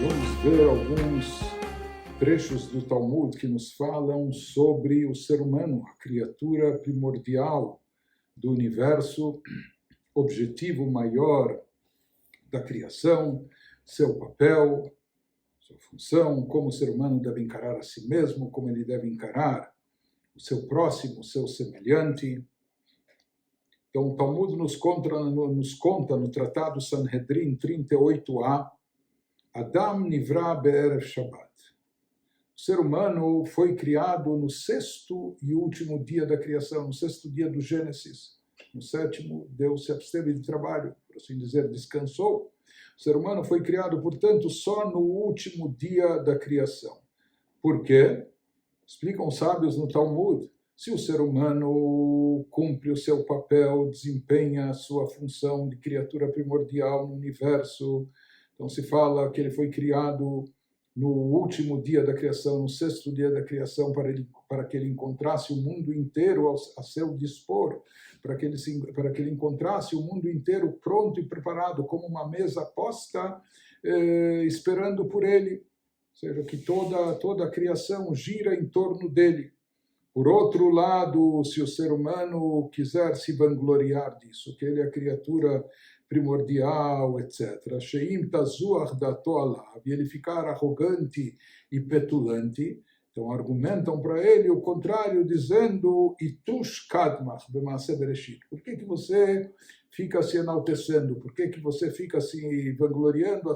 Vamos ver alguns trechos do Talmud que nos falam sobre o ser humano, a criatura primordial do universo, objetivo maior da criação, seu papel, sua função, como o ser humano deve encarar a si mesmo, como ele deve encarar o seu próximo, o seu semelhante. Então, o Talmud nos conta no Tratado Sanhedrin 38a, Adam Nivra Be'erev Shabbat. O ser humano foi criado no sexto e último dia da criação, no sexto dia do Gênesis. No sétimo, Deus se absteve de trabalho, por assim dizer, descansou. O ser humano foi criado, portanto, só no último dia da criação. Por quê? Explicam os sábios no Talmud. Se o ser humano cumpre o seu papel, desempenha a sua função de criatura primordial no universo, então se fala que ele foi criado no último dia da criação, no sexto dia da criação, para que ele encontrasse o mundo inteiro a seu dispor, para que ele encontrasse o mundo inteiro pronto e preparado, como uma mesa posta, esperando por ele. Ou seja, que toda a criação gira em torno dele. Por outro lado, se o ser humano quiser se vangloriar disso, que ele é a criatura primordial, etc., Sheim tazuach dato alav, e ele ficar arrogante e petulante, então argumentam para ele o contrário, dizendo Itush kadmach b'maaseh bereshit. Por que você fica se enaltecendo? Por que você fica se vangloriando?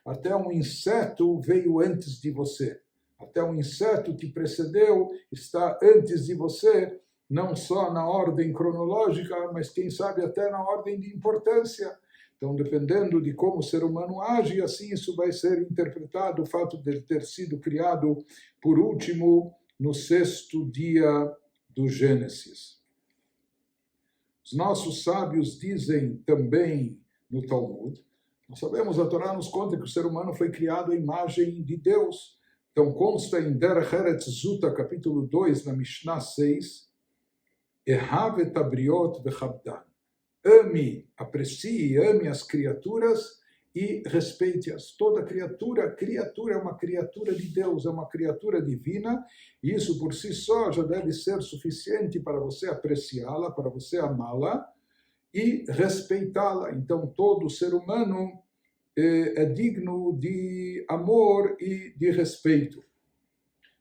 Até um inseto veio antes de você. Até um inseto te precedeu, está antes de você, não só na ordem cronológica, mas quem sabe até na ordem de importância. Então, dependendo de como o ser humano age, assim isso vai ser interpretado, o fato de ter sido criado, por último, no sexto dia do Gênesis. Os nossos sábios dizem também no Talmud, nós sabemos, a Torá nos conta que o ser humano foi criado à imagem de Deus. Então, consta em Derech Eretz Zuta, capítulo 2, na Mishnah 6, Ehav et abriot vechabdan. Ame, aprecie, ame as criaturas e respeite-as. Toda criatura é uma criatura de Deus, é uma criatura divina, e isso por si só já deve ser suficiente para você apreciá-la, para você amá-la e respeitá-la. Então, todo ser humano é digno de amor e de respeito.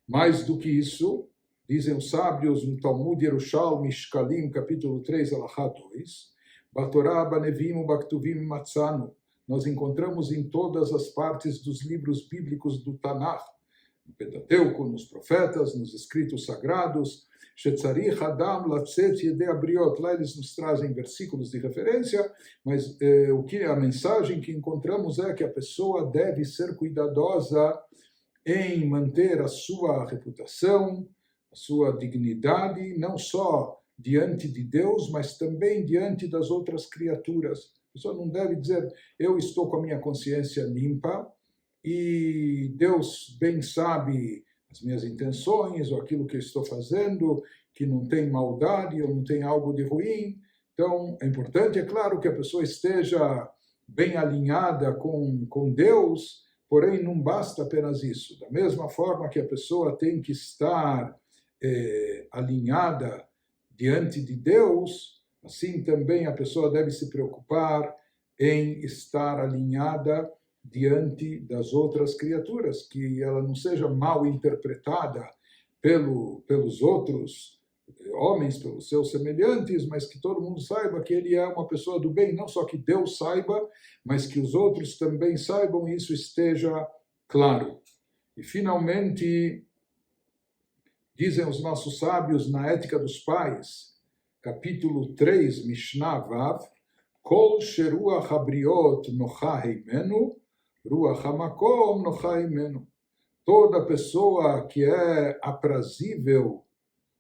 Mais do que isso, dizem os sábios no Talmud Yerushalmi Shkalim, capítulo 3, Alachá 2, Batorá, Banevim, Baktuvim, Matzanu. Nós encontramos em todas as partes dos livros bíblicos do Tanakh, no Pentateuco, nos profetas, nos escritos sagrados, Shetzarich Adam Latzet Yedei Abriot. Lá eles nos trazem versículos de referência, mas a mensagem que encontramos é que a pessoa deve ser cuidadosa em manter a sua reputação, a sua dignidade, não só diante de Deus, mas também diante das outras criaturas. A pessoa não deve dizer, eu estou com a minha consciência limpa e Deus bem sabe as minhas intenções ou aquilo que eu estou fazendo, que não tem maldade ou não tem algo de ruim. Então, é importante, é claro, que a pessoa esteja bem alinhada com Deus, porém não basta apenas isso. Da mesma forma que a pessoa tem que estar alinhada diante de Deus, assim também a pessoa deve se preocupar em estar alinhada diante das outras criaturas, que ela não seja mal interpretada pelos outros homens, pelos seus semelhantes, mas que todo mundo saiba que ele é uma pessoa do bem, não só que Deus saiba, mas que os outros também saibam e isso esteja claro. E, finalmente, dizem os nossos sábios na Ética dos Pais, capítulo 3, Mishnah Vav, Kol sheruach habriot nocha heimenu, ruach hamakom nocha heimenu. Toda pessoa que é aprazível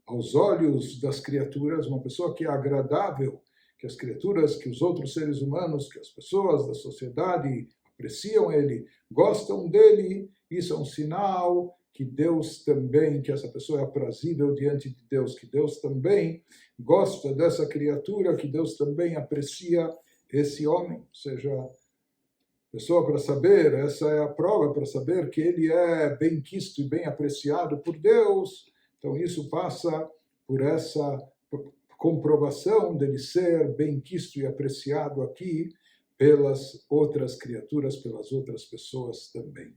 aos olhos das criaturas, uma pessoa que é agradável, que as criaturas, que os outros seres humanos, que as pessoas da sociedade apreciam ele, gostam dele, isso é um sinal que Deus também, que essa pessoa é aprazível diante de Deus, que Deus também gosta dessa criatura, que Deus também aprecia esse homem. Ou seja, pessoa para saber, essa é a prova para saber que ele é bem quisto e bem apreciado por Deus. Então isso passa por essa comprovação dele ser bem quisto e apreciado aqui pelas outras criaturas, pelas outras pessoas também.